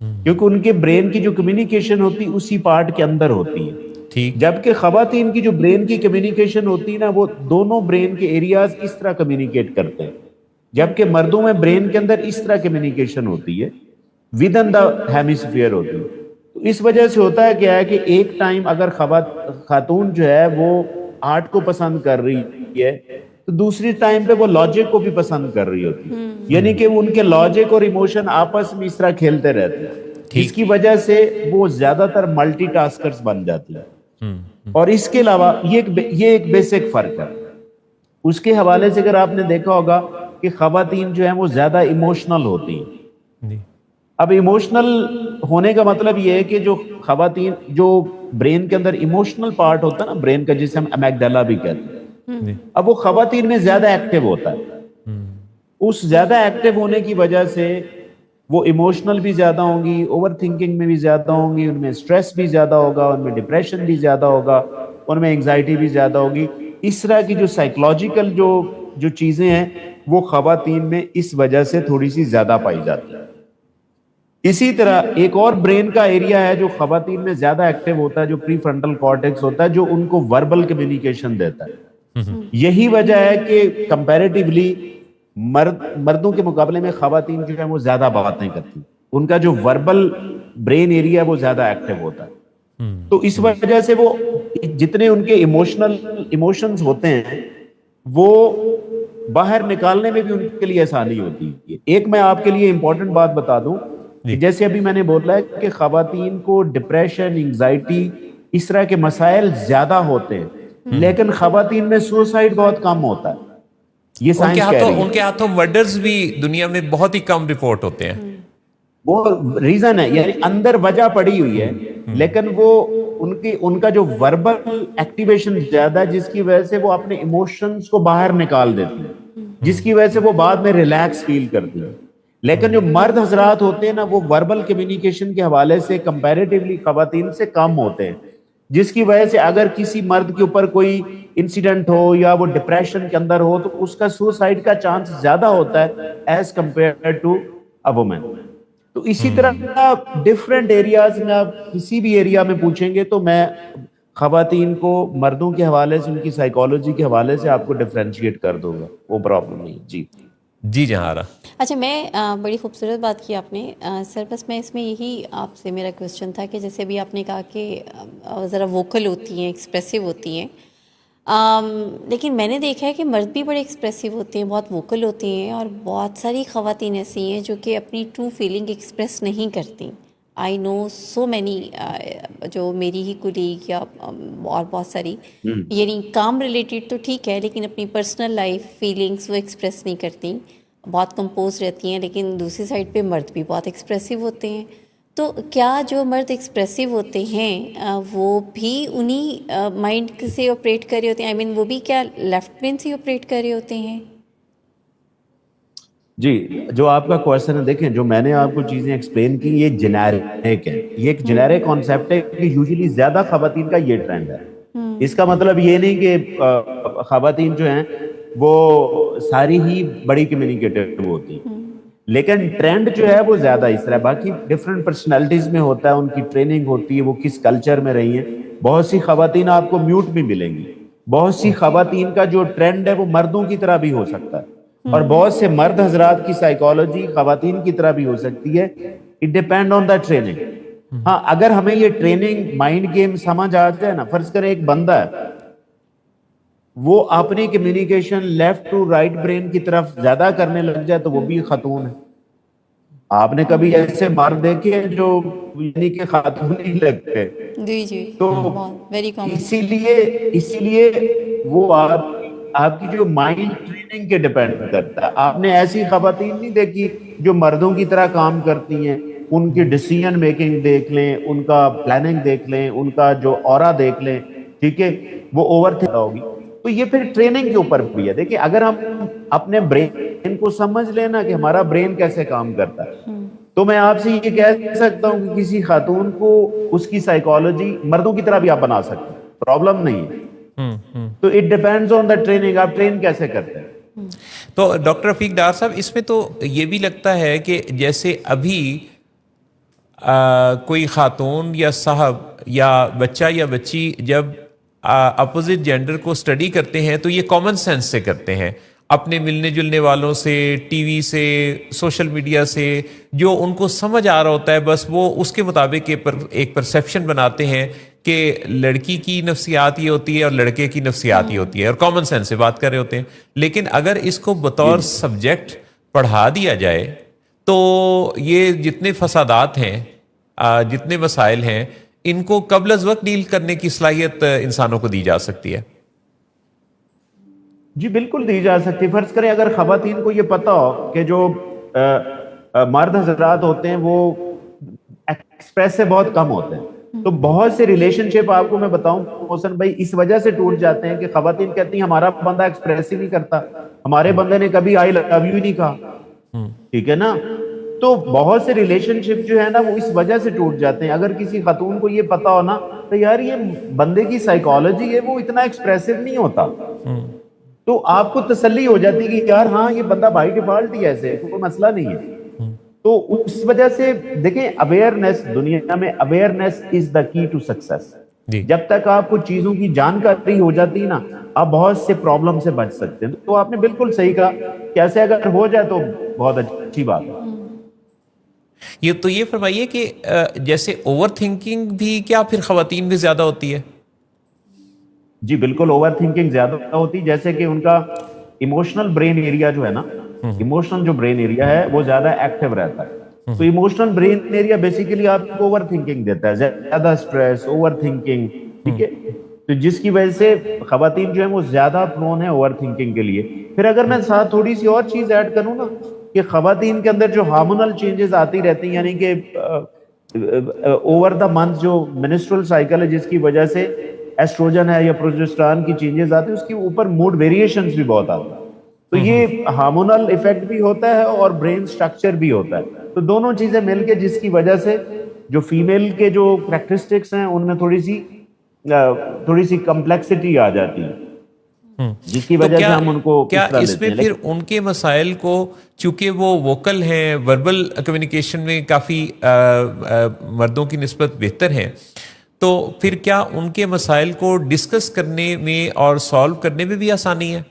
کیونکہ ان کے برین کی جو کمیونیکیشن ہوتی ہے اسی پارٹ کے اندر ہوتی ہے. ٹھیک. جبکہ خواتین کی جو برین کی کمیونیکیشن ہوتی ہے نا وہ دونوں برین کے ایریاز اس طرح کمیونیکیٹ کرتے ہیں, جبکہ مردوں میں برین کے اندر اس طرح کمیونیکیشن ہوتی ہے, ود ان دا ہیمیسفیئر ہوتی ہے. تو اس وجہ سے ہوتا ہے کیا ہے کہ ایک ٹائم اگر خاتون جو ہے وہ آرٹ کو پسند کر رہی ہے تو دوسری ٹائم پہ وہ لاجک کو بھی پسند کر رہی ہوتی ہے, یعنی کہ ان کے لاجک اور ایموشن آپس میں اس طرح کھیلتے رہتے ہیں, جس کی وجہ سے وہ زیادہ تر ملٹی ٹاسکرز بن جاتی ہیں. اور اس کے علاوہ یہ ایک بیسک فرق ہے. اس کے حوالے سے اگر آپ نے دیکھا ہوگا کہ خواتین جو ہیں وہ زیادہ ایموشنل ہوتی ہیں. اب ایموشنل ہونے کا مطلب یہ ہے کہ جو خواتین جو برین کے اندر ایموشنل پارٹ ہوتا ہے نا برین کا, جسے ہم امیگڈالا بھی کہتے ہیں, اب وہ خواتین میں زیادہ ایکٹیو ہوتا ہے. اس زیادہ ایکٹیو ہونے کی وجہ سے وہ ایموشنل بھی زیادہ ہوں گی, اوور تھنکنگ میں بھی زیادہ ہوں گی, ان میں سٹریس بھی زیادہ ہوگا, ان میں ڈپریشن بھی زیادہ ہوگا, ان میں انگزائٹی بھی زیادہ ہوگی. اس طرح کی جو سائیکولوجیکل جو چیزیں ہیں وہ خواتین میں اس وجہ سے تھوڑی سی زیادہ پائی جاتی ہیں. اسی طرح ایک اور برین کا ایریا ہے جو خواتین میں زیادہ ایکٹیو ہوتا ہے, جو پری فرنٹل کارٹیکس ہوتا ہے, جو ان کو وربل کمیونیکیشن دیتا ہے. یہی وجہ ہے کہ کمپیریٹیولی مردوں کے مقابلے میں خواتین جو ہے وہ زیادہ باتیں کرتی ہیں, ان کا جو وربل برین ایریا ہے وہ زیادہ ایکٹیو ہوتا ہے. تو اس وجہ سے وہ جتنے ان کے ایموشنز ہوتے ہیں وہ باہر نکالنے میں بھی ان کے لیے آسانی ہوتی ہے. ایک میں آپ کے لیے امپورٹنٹ بات بتا دوں, جیسے ابھی میں نے بولا ہے کہ خواتین کو ڈپریشن, انگزائٹی, اس طرح کے مسائل زیادہ ہوتے ہیں, لیکن خواتین میں سوسائڈ بہت کم ہوتا ہے. یہ سائنس کہہ رہی ہے. ان کے ہاتھوں مرڈرز بھی دنیا میں بہت ہی کم رپورٹ ہوتے ہیں. وہ ریزن ہے, یعنی اندر وجہ پڑی ہوئی ہے, لیکن وہ ان کا جو وربل ایکٹیویشن زیادہ ہے, جس کی وجہ سے وہ اپنے ایموشنز کو باہر نکال دیتی ہیں, جس کی وجہ سے وہ بعد میں ریلیکس فیل کرتی ہیں. لیکن جو مرد حضرات ہوتے ہیں نا وہ وربل کمیونیکیشن کے حوالے سے کمپیریٹیولی خواتین سے کم ہوتے ہیں, جس کی وجہ سے اگر کسی مرد کے اوپر کوئی انسیڈنٹ ہو یا وہ ڈپریشن کے اندر ہو تو اس کا سوسائڈ کا چانس زیادہ ہوتا ہے as compare to a woman. تو اسی طرح ڈفرینٹ ایریاز میں آپ کسی بھی ایریا میں پوچھیں گے تو میں خواتین کو مردوں کے حوالے سے, ان کی سائیکالوجی کے حوالے سے آپ کو ڈفرینشیٹ کر دوں گا, وہ پرابلم نہیں. جی جہارا. اچھا, میں بڑی خوبصورت بات کی آپ نے سر. بس میں اس میں یہی آپ سے میرا کوشچن تھا کہ جیسے ابھی آپ نے کہا کہ ذرا ووکل ہوتی ہیں, ایکسپریسو ہوتی ہیں, لیکن میں نے دیکھا ہے کہ مرد بھی بڑے ایکسپریسو ہوتے ہیں, بہت ووکل ہوتے ہیں, اور بہت ساری خواتین ایسی ہیں جو کہ اپنی ٹرو فیلنگ ایکسپریس نہیں کرتی. آئی نو سو مینی, جو میری ہی کولیگ یا اور بہت ساری, یعنی کام ریلیٹڈ تو ٹھیک ہے, لیکن اپنی پرسنل لائف فیلنگس وہ ایکسپریس نہیں کرتی, بہت کمپوز رہتی ہیں. لیکن دوسری سائڈ پہ مرد بھی بہت ایکسپریسو ہوتے ہیں. تو کیا جو مرد ایکسپریسو ہوتے ہیں وہ بھی انہی مائنڈ سے آپریٹ کر رہے ہوتے ہیں, آئی مین وہ بھی کیا لیفٹ برین سے آپریٹ کر رہے ہوتے ہیں؟ جی, جو آپ کا کویشچن ہے, دیکھیں جو میں نے آپ کو چیزیں ایکسپلین کی یہ جنیرک ہے, یہ ایک جنیرک کانسیپٹ ہے کہ یوزلی زیادہ خواتین کا یہ ٹرینڈ ہے. اس کا مطلب یہ نہیں کہ خواتین جو ہیں وہ ساری ہی بڑی کمیونیکیٹر ہوتی ہیں, لیکن ٹرینڈ جو ہے وہ زیادہ اس طرح. باقی ڈفرینٹ پرسنالٹیز میں ہوتا ہے, ان کی ٹریننگ ہوتی ہے, وہ کس کلچر میں رہی ہیں. بہت سی خواتین آپ کو میوٹ بھی ملیں گی, بہت سی خواتین کا جو ٹرینڈ ہے وہ مردوں کی طرح بھی ہو سکتا ہے, اور بہت سے مرد حضرات کی سائیکالوجی خواتین کی طرح بھی ہو سکتی ہے. It depend on the training. ہاں, اگر ہمیں یہ ٹریننگ مائنڈ گیم سمجھ آ جائے نا, فرض کریں ایک بندہ ہے وہ اپنی communication left to right brain کی طرف زیادہ کرنے لگ جائے تو وہ بھی خاتون ہے. آپ نے کبھی ایسے مرد دیکھے جو یعنی کہ خاتون نہیں لگتے؟ جی, تو اسی لیے وہ آپ کی جو مائنڈ ٹریننگ کے ڈیپینڈ کرتا ہے. آپ نے ایسی خواتین نہیں دیکھی جو مردوں کی طرح کام کرتی ہیں, ان کی ڈیسیژن میکنگ دیکھ لیں, ان کا پلاننگ دیکھ لیں, ان کا جو اورا دیکھ لیں, ٹھیک ہے, وہ اوور تھنک ہوگی. تو یہ پھر ٹریننگ کے اوپر بھی ہے. دیکھیں اگر ہم اپنے برین کو سمجھ لینا کہ ہمارا برین کیسے کام کرتا ہے, تو میں آپ سے یہ کہہ سکتا ہوں کہ کسی خاتون کو اس کی سائیکالوجی مردوں کی طرح بھی آپ بنا سکتے ہیں, پرابلم نہیں ہے. تو it depends on the training, آپ ٹرین کیسے کرتے ہیں. تو ڈاکٹر رفیق ڈار صاحب, اس میں تو یہ بھی لگتا ہے کہ جیسے ابھی کوئی خاتون یا صاحب یا بچہ یا بچی جب اپوزٹ جینڈر کو اسٹڈی کرتے ہیں تو یہ کامن سینس سے کرتے ہیں، اپنے ملنے جلنے والوں سے، ٹی وی سے، سوشل میڈیا سے، جو ان کو سمجھ آ رہا ہوتا ہے بس وہ اس کے مطابق ایک پرسیپشن بناتے ہیں کہ لڑکی کی نفسیات یہ ہوتی ہے اور لڑکے کی نفسیات یہ ہوتی ہے، اور کامن سینس سے بات کر رہے ہوتے ہیں. لیکن اگر اس کو بطور سبجیکٹ پڑھا دیا جائے تو یہ جتنے فسادات ہیں، جتنے مسائل ہیں، ان کو قبل از وقت ڈیل کرنے کی صلاحیت انسانوں کو دی جا سکتی ہے. جی بالکل دی جا سکتی. فرض کریں اگر خواتین کو یہ پتا ہو کہ جو مرد حضرات ہوتے ہیں وہ ایکسپریس سے بہت کم ہوتے ہیں، تو بہت سے ریلیشن شپ آپ کو میں بتاؤں محسن بھائی اس وجہ سے ٹوٹ جاتے ہیں کہ خواتین کہتی ہیں ہمارا بندہ ایکسپریس ہی نہیں کرتا، ہمارے بندے نے کبھی آئی لو یو نہیں کہا. ٹھیک ہے نا؟ تو بہت سے ریلیشن شپ جو ہے نا وہ اس وجہ سے ٹوٹ جاتے ہیں. اگر کسی خاتون کو یہ پتا ہو نا تو یار یہ بندے کی سائیکالوجی ہے وہ اتنا ایکسپریسو نہیں ہوتا، تو آپ کو تسلی ہو جاتی کہ یار ہاں یہ بندہ بائی ڈیفالٹ ہی ایسے، کوئی مسئلہ نہیں ہے. تو اس وجہ سے دیکھیں اویئرنیس، دنیا میں اویئرنیس از دا کی ٹو سکسیس. جب تک آپ کو چیزوں کی جانکاری ہو جاتی نا آپ بہت سے پرابلم سے بچ سکتے ہیں. تو آپ نے بالکل صحیح کہا کہ ایسے اگر ہو جائے تو بہت اچھی بات ہے. یہ فرمائیے کہ جیسے اوور تھنکنگ بھی کیا پھر خواتین میں زیادہ ہوتی ہے؟ جی بالکل اوور تھنکنگ زیادہ ہوتی، جیسے کہ ان کا ایموشنل برین ایریا جو ہے نا، ایموشنل جو برین ایریا ہے وہ زیادہ ایکٹیو رہتا ہے. تو ایموشنل برین ایریا بیسیکلی آپ کو اوور تھنکنگ دیتا ہے، زیادہ سٹریس، اوور تھنکنگ. ٹھیک ہے؟ تو جس کی وجہ سے خواتین جو ہیں وہ زیادہ پرون ہے اوور تھنکنگ کے لیے. پھر اگر میں ساتھ تھوڑی سی اور چیز ایڈ کروں نا کہ خواتین کے اندر جو ہارمونل چینجز آتی رہتی ہیں، یعنی کہ اوور دا منتھ جو منسٹرل سائیکل ہے جس کی وجہ سے ایسٹروجن ہے یا پروجسٹران کی چینجز آتی ہیں، اس کے اوپر موڈ ویریشنز بھی بہت آتے ہیں. تو یہ ہارمونل ایفیکٹ بھی ہوتا ہے اور برین سٹرکچر بھی ہوتا ہے. تو دونوں چیزیں مل کے جس کی وجہ سے جو فیمیل کے جو کریکٹرسٹکس ہیں ان میں تھوڑی سی کمپلیکسٹی آ جاتی ہے، جس کی وجہ سے ہم ان کو کیا اس میں پھر ان کے مسائل کو، چونکہ وہ ووکل ہیں، وربل کمیونیکیشن میں کافی مردوں کی نسبت بہتر ہیں، تو پھر کیا ان کے مسائل کو ڈسکس کرنے میں اور سالو کرنے میں بھی آسانی ہے؟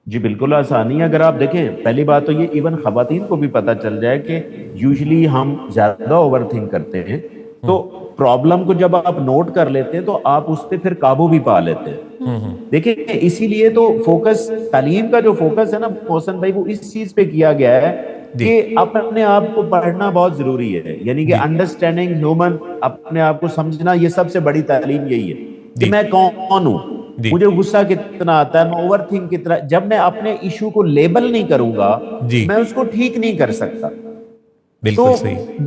جی بالکل آسانی ہے. اگر آپ دیکھیں پہلی بات تو یہ ایون خواتین کو بھی پتہ چل جائے کہ یوزلی ہم زیادہ اوور تھنک کرتے ہیں، تو پرابلم کو جب آپ نوٹ کر لیتے ہیں تو آپ اس پہ پھر قابو بھی پا لیتے ہیں. دیکھیں اسی لیے تو فوکس، تعلیم کا جو فوکس ہے نا محسن بھائی، وہ اس چیز پہ کیا گیا ہے کہ اپنے آپ کو پڑھنا بہت ضروری ہے. یعنی کہ انڈرسٹینڈنگ ہیومن، اپنے آپ کو سمجھنا، یہ سب سے بڑی تعلیم یہی ہے کہ میں کون ہوں، مجھے غصہ کتنا آتا ہے، میں اوور تھنک کتنا. جب میں اپنے ایشو کو لیبل نہیں کروں گا میں اس کو ٹھیک نہیں کر سکتا. تو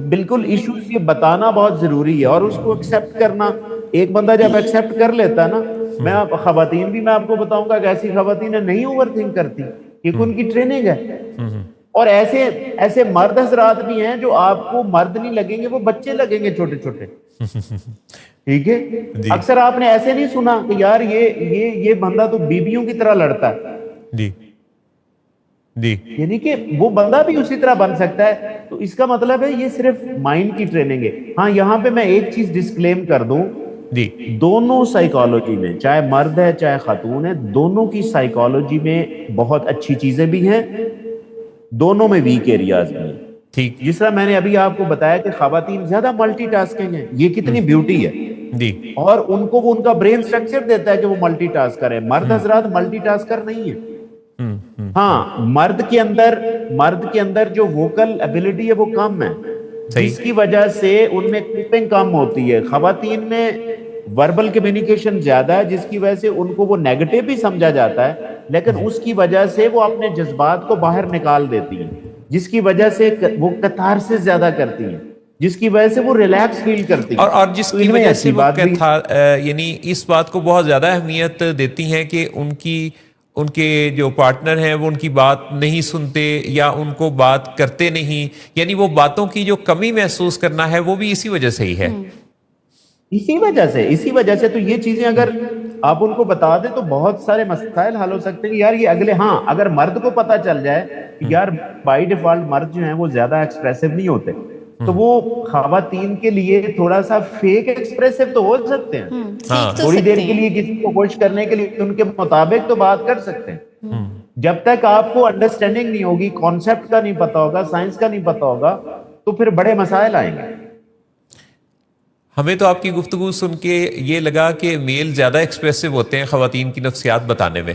بالکل ایشوز یہ بتانا بہت ضروری ہے اور اس کو ایکسیپٹ کرنا. ایک بندہ جب ایکسیپٹ کر لیتا ہے نا، میں خواتین بھی میں آپ کو بتاؤں گا کہ ایسی خواتین نہیں اوور تھنک کرتی کیونکہ ان کی ٹریننگ ہے. اور ایسے مرد حضرات بھی ہیں جو آپ کو مرد نہیں لگیں گے، وہ بچے لگیں گے چھوٹے چھوٹے. ٹھیک ہے؟ اکثر آپ نے ایسے نہیں سنا کہ یار یہ بندہ تو بیویوں کی طرح لڑتا ہے، یعنی کہ وہ بندہ بھی اسی طرح بن سکتا ہے. تو اس کا مطلب ہے یہ صرف مائنڈ کی ٹریننگ ہے. ہاں یہاں پہ میں ایک چیز ڈسکلیم کر دوں، دونوں سائیکالوجی میں، چاہے مرد ہے چاہے خاتون ہے، دونوں کی سائیکالوجی میں بہت اچھی چیزیں بھی ہیں، دونوں میں ویک ایریاز بھی ہیں. ٹھیک، جس طرح میں نے ابھی آپ کو بتایا کہ خواتین زیادہ ملٹی ٹاسکنگ ہیں، یہ کتنی بیوٹی ہے، اور ان کو وہ ان کا برین سٹرکچر دیتا ہے کہ وہ ملٹی ٹاسک کرے. مرد حضرات ملٹی ٹاسکر نہیں ہے. ہاں مرد کے اندر جو ووکل ایبلٹی ہے وہ کم ہے، جس کی وجہ سے ان میں کوپنگ کم ہوتی ہے. خواتین میں وربل کمیونیکیشن زیادہ ہے، جس کی وجہ سے ان کو وہ نیگیٹو بھی سمجھا جاتا ہے، لیکن اس کی وجہ سے وہ اپنے جذبات کو باہر نکال دیتی ہیں، جس کی وجہ سے وہ کتارسس زیادہ کرتی ہیں، جس کی وجہ سے وہ ریلیکس فیل کرتی ہیں، اور جس کی وجہ سے وہ یعنی اس بات کو بہت زیادہ اہمیت دیتی ہیں کہ ان کے جو پارٹنر ہیں وہ ان کی بات نہیں سنتے یا ان کو بات کرتے نہیں، یعنی وہ باتوں کی جو کمی محسوس کرنا ہے وہ بھی اسی وجہ سے ہی ہے. اسی وجہ سے تو یہ چیزیں اگر آپ ان کو بتا دیں تو بہت سارے مسائل حل ہو سکتے ہیں کہ یار یہ اگلے, ہاں اگر مرد کو پتا چل جائے کہ یار بائی ڈیفالٹ مرد جو ہیں وہ زیادہ ایکسپریسو نہیں ہوتے, تو وہ خواتین کے لیے تھوڑا سا فیک ایکسپریسو تو ہو سکتے ہیں, تھوڑی دیر کے لیے کسی کو خوش کرنے کے لیے ان کے مطابق تو بات کر سکتے ہیں. جب تک آپ کو انڈرسٹینڈنگ نہیں ہوگی, کانسیپٹ کا نہیں پتا ہوگا, سائنس کا نہیں پتا ہوگا, تو پھر بڑے مسائل آئیں گے. ہمیں تو آپ کی گفتگو سن کے یہ لگا کہ میل زیادہ ایکسپریسو ہوتے ہیں خواتین کی نفسیات بتانے میں.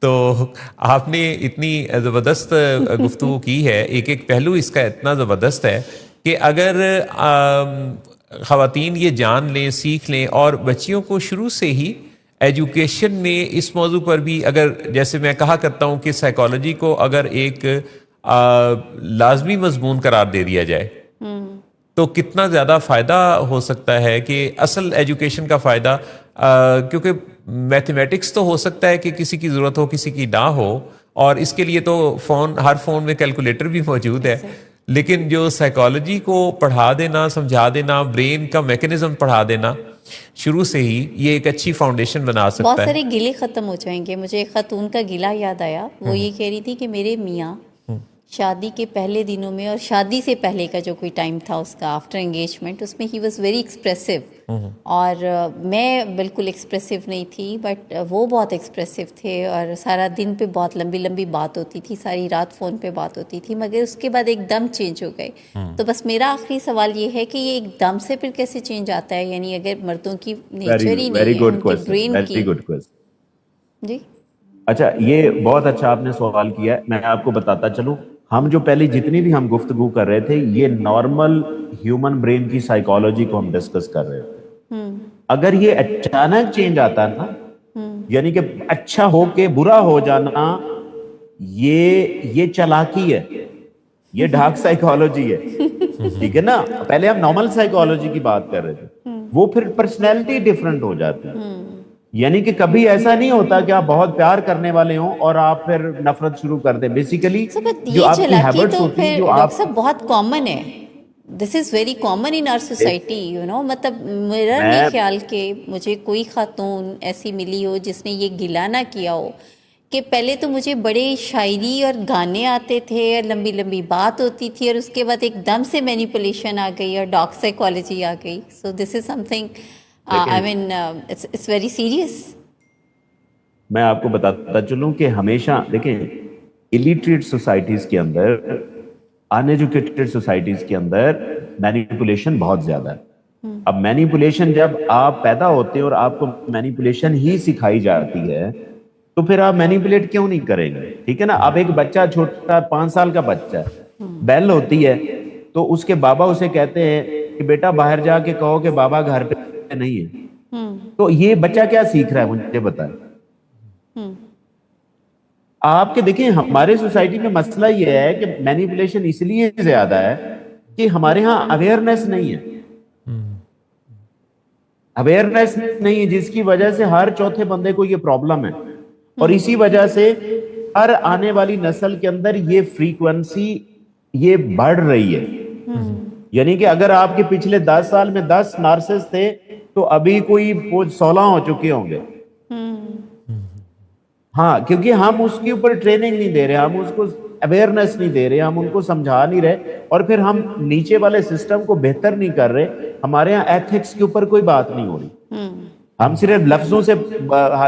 تو آپ نے اتنی زبردست گفتگو کی ہے, ایک ایک پہلو اس کا اتنا زبردست ہے کہ اگر خواتین یہ جان لیں, سیکھ لیں, اور بچیوں کو شروع سے ہی ایجوکیشن میں اس موضوع پر بھی, اگر جیسے میں کہا کرتا ہوں کہ سائیکالوجی کو اگر ایک لازمی مضمون قرار دے دیا جائے تو کتنا زیادہ فائدہ ہو سکتا ہے. کہ اصل ایجوکیشن کا فائدہ, کیونکہ میتھمیٹکس تو ہو سکتا ہے کہ کسی کی ضرورت ہو کسی کی نہ ہو, اور اس کے لیے تو ہر فون میں کیلکولیٹر بھی موجود ہے, لیکن جو سائیکالوجی کو پڑھا دینا, سمجھا دینا, برین کا میکینزم پڑھا دینا شروع سے ہی, یہ ایک اچھی فاؤنڈیشن بنا سکتا ہے. بہت سارے گلے ختم ہو جائیں گے. مجھے ایک خاتون کا گلہ یاد آیا, وہ یہ کہہ رہی تھی کہ میرے میاں شادی کے پہلے دنوں میں, اور شادی سے پہلے کا جو کوئی ٹائم تھا اس کا آفٹر انگیجمنٹ, اس میں ہی واز ویری ایکسپریسو, اور میں بالکل ایکسپریسو نہیں تھی, بٹ وہ بہت ایکسپریسو تھے, اور سارا دن پہ بہت لمبی لمبی بات ہوتی تھی, ساری رات فون پہ بات ہوتی تھی, مگر اس کے بعد ایک دم چینج ہو گئے. تو بس میرا آخری سوال یہ ہے کہ یہ ایک دم سے پھر کیسے چینج آتا ہے, یعنی اگر مردوں کی نیچر ہی نہیں ہے ان کے برین کی. جی اچھا, یہ بہت اچھا آپ نے سوال کیا ہے. میں آپ کو بتاتا چلوں, ہم جو پہلی جتنی بھی ہم گفتگو کر رہے تھے, یہ نارمل ہیومن برین کی سائیکالوجی کو ہم ڈسکس کر رہے تھے. اگر یہ اچانک چینج آتا نا, یعنی کہ اچھا ہو کے برا ہو جانا, یہ چالاکی ہے, یہ ڈارک سائیکالوجی ہے, ٹھیک ہے نا. پہلے ہم نارمل سائیکالوجی کی بات کر رہے تھے, وہ پھر پرسنالٹی ڈیفرنٹ ہو جاتی ہے. یعنی کہ کبھی ایسا نہیں ہوتا کہ آپ بہت پیار کرنے والے ہوں اور آپ پھر نفرت شروع کر دیں. بیسیکلی جو آپ کی ہیبٹس ہوتی ہیں, جو آپ بہت کامن ہے, this is very common in our society, you know. مطلب میرا نہیں خیال کہ مجھے کوئی خاتون ایسی ملی ہو جس نے یہ گلہ نہ کیا ہو کہ پہلے تو مجھے بڑے شاعری اور گانے آتے تھے, اور لمبی لمبی بات ہوتی تھی, اور اس کے بعد ایک دم سے مینیپولیشن آ گئی اور ڈارک سائیکالوجی آ گئی. So this is something, I mean, it's very serious. میں آپ کو بتاتا چلوں کہ ہمیشہ دیکھیں, illiterate سوسائٹیز کے اندر, uneducated سوسائٹیز کے اندر مینیپولیشن بہت زیادہ ہے. اب مینیپولیشن جب آپ پیدا ہوتے ہیں اور آپ کو مینیپولیشن ہی سکھائی جاتی ہے, تو پھر آپ مینیپولیٹ کیوں نہیں کریں گے, ٹھیک ہے نا. اب ایک بچہ چھوٹا 5 سال کا بچہ ہے, بیل ہوتی ہے تو اس کے بابا اسے کہتے ہیں کہ بیٹا باہر جا کے کہو کہ بابا گھر پہ نہیں ہے, تو یہ بچہ کیا سیکھ رہا ہے مجھے بتائیں آپ. کے دیکھیں ہمارے سوسائٹی میں مسئلہ یہ ہے کہ مینیپولیشن اس لیے زیادہ ہے کہ ہمارے ہاں اویئرنیس نہیں ہے, اویئرنیس نہیں ہے, جس کی وجہ سے ہر چوتھے بندے کو یہ پرابلم ہے, اور اسی وجہ سے ہر آنے والی نسل کے اندر یہ فریکوینسی یہ بڑھ رہی ہے. یعنی کہ اگر آپ کے پچھلے 10 سال میں 10 نارسس تھے تو ابھی کوئی 16 ہو چکے ہوں گے. ہاں, کیونکہ ہم اس کے اوپر ٹریننگ نہیں دے رہے, ہم اس کو اویئرنیس نہیں دے رہے, ہم ان کو سمجھا نہیں رہے, اور پھر ہم نیچے والے سسٹم کو بہتر نہیں کر رہے. ہمارے ہاں ایتھکس کے اوپر کوئی بات نہیں ہو رہی. ہم صرف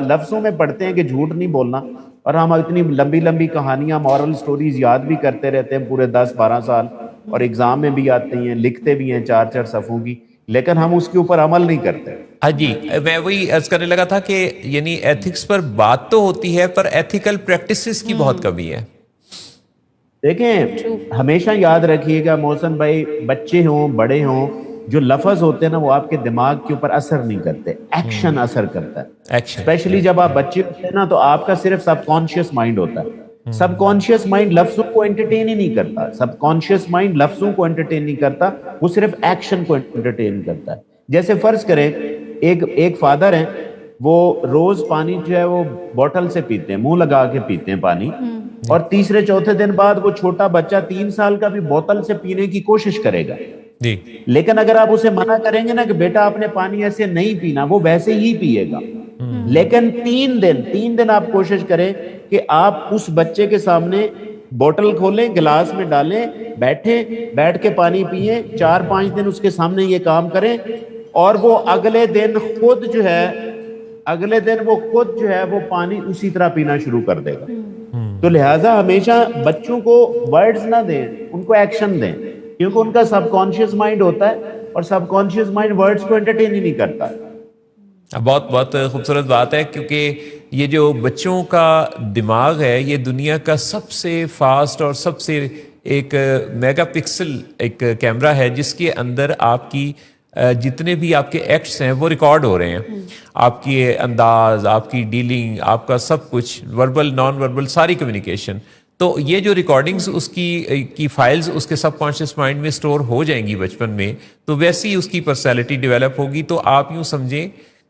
لفظوں میں پڑھتے ہیں کہ جھوٹ نہیں بولنا, اور ہم اتنی لمبی لمبی کہانیاں, مورل سٹوریز یاد بھی کرتے رہتے ہیں پورے 10-12 سال, اور ایگزام میں بھی آتی ہیں, لکھتے بھی ہیں 4-4 صفحوں کی, لیکن ہم اس کے اوپر عمل نہیں کرتے. ہاں جی, میں وہی عرض کرنے لگا تھا کہ یعنی ایتھکس پر بات تو ہوتی ہے, پر ایتھیکل پریکٹسز کی بہت کمی ہے. دیکھیں ہمیشہ یاد رکھیے گا محسن بھائی, بچے ہوں بڑے ہوں, جو لفظ ہوتے ہیں نا وہ آپ کے دماغ کے اوپر اثر نہیں کرتے, ایکشن اثر کرتا ہے. اسپیشلی جب آپ بچے ہوتے ہیں نا, تو آپ کا صرف سب کانشیس مائنڈ ہوتا ہے. سب کانشیس مائنڈ لفظوں کو انٹرٹین ہی نہیں کرتا, سب کانشیس مائنڈ لفظوں کو انٹرٹین نہیں کرتا, وہ صرف ایکشن کو انٹرٹین کرتا ہے. جیسے فرض کریں ایک فادر ہیں, وہ روز پانی جو ہے وہ بوٹل سے پیتے ہیں, منہ لگا کے پیتے ہیں پانی, اور تیسرے چوتھے دن بعد وہ چھوٹا بچہ 3 سال کا بھی بوتل سے پینے کی کوشش کرے گا. لیکن اگر آپ اسے منع کریں گے نا کہ بیٹا آپ نے پانی ایسے نہیں پینا, وہ ویسے ہی پیے گا. لیکن 3 دن آپ کوشش کریں کہ آپ اس بچے کے سامنے بوٹل کھولیں، گلاس میں ڈالیں، بیٹھ کے پانی پیئیں، 4-5 دن اس کے سامنے یہ کام کریں، اور وہ اگلے دن خود جو ہے وہ پانی اسی طرح پینا شروع کر دے گا۔ تو لہٰذا ہمیشہ بچوں کو ورڈز نہ دیں، ان کو ایکشن دیں، کیونکہ ان کا سب کانشیس مائنڈ ہوتا ہے اور سب کانشیس مائنڈ ورڈز کو انٹرٹین ہی نہیں کرتا۔ بہت بہت خوبصورت بات ہے، کیونکہ یہ جو بچوں کا دماغ ہے یہ دنیا کا سب سے فاسٹ اور سب سے ایک میگا پکسل ایک کیمرہ ہے، جس کے اندر آپ کی جتنے بھی آپ کے ایکٹس ہیں وہ ریکارڈ ہو رہے ہیں، آپ کی انداز، آپ کی ڈیلنگ، آپ کا سب کچھ، وربل نان وربل ساری کمیونیکیشن۔ تو یہ جو ریکارڈنگز اس کی فائلز اس کے سب کانشیس مائنڈ میں سٹور ہو جائیں گی بچپن میں، تو ویسی اس کی پرسنالٹی ڈیولپ ہوگی۔ تو آپ یوں سمجھیں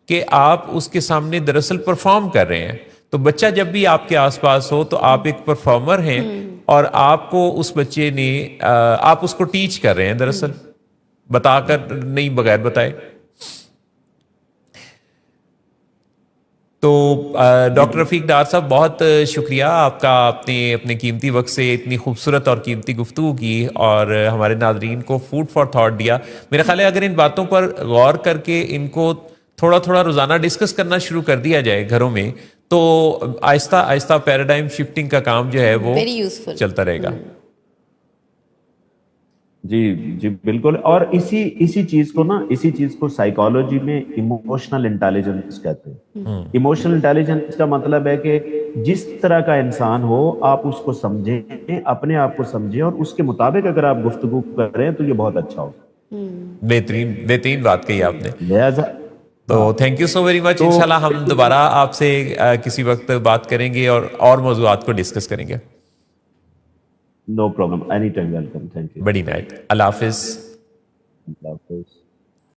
کہ آپ اس کے سامنے دراصل پرفارم کر رہے ہیں۔ تو بچہ جب بھی آپ کے آس پاس ہو تو آپ ایک پرفارمر ہیں، اور آپ کو اس بچے نے آپ اس کو ٹیچ کر رہے ہیں دراصل، بتا کر نہیں، بغیر بتائے۔ تو ڈاکٹر رفیق ڈار صاحب، بہت شکریہ آپ کا، آپ نے اپنے قیمتی وقت سے اتنی خوبصورت اور قیمتی گفتگو کی اور ہمارے ناظرین کو فوڈ فار تھاٹ دیا۔ میرا خیال ہے اگر ان باتوں پر غور کر کے ان کو تھوڑا تھوڑا روزانہ ڈسکس کرنا شروع کر دیا جائے گھروں میں، تو آہستہ آہستہ پیراڈائم شفٹنگ کا کام جو ہے وہ چلتا رہے گا۔ جی بالکل۔ اور اسی چیز کو سائیکالوجی میں ایموشنل انٹیلیجنس کہتے ہیں۔ ایموشنل انٹیلیجنس کا مطلب ہے کہ جس طرح کا انسان ہو آپ اس کو سمجھیں، اپنے آپ کو سمجھیں، اور اس کے مطابق اگر آپ گفتگو کریں تو یہ بہت اچھا ہوگا۔ بہترین بات کہی آپ نے۔ لہذا تو thank you so very much. انشاءاللہ ہم دوبارہ آپ سے کسی وقت بات کریں گے اور موضوعات کو ڈسکس کریں گے۔ No problem, any time, welcome, thank you. بڑی نائٹ، اللہ حافظ۔ اللہ حافظ۔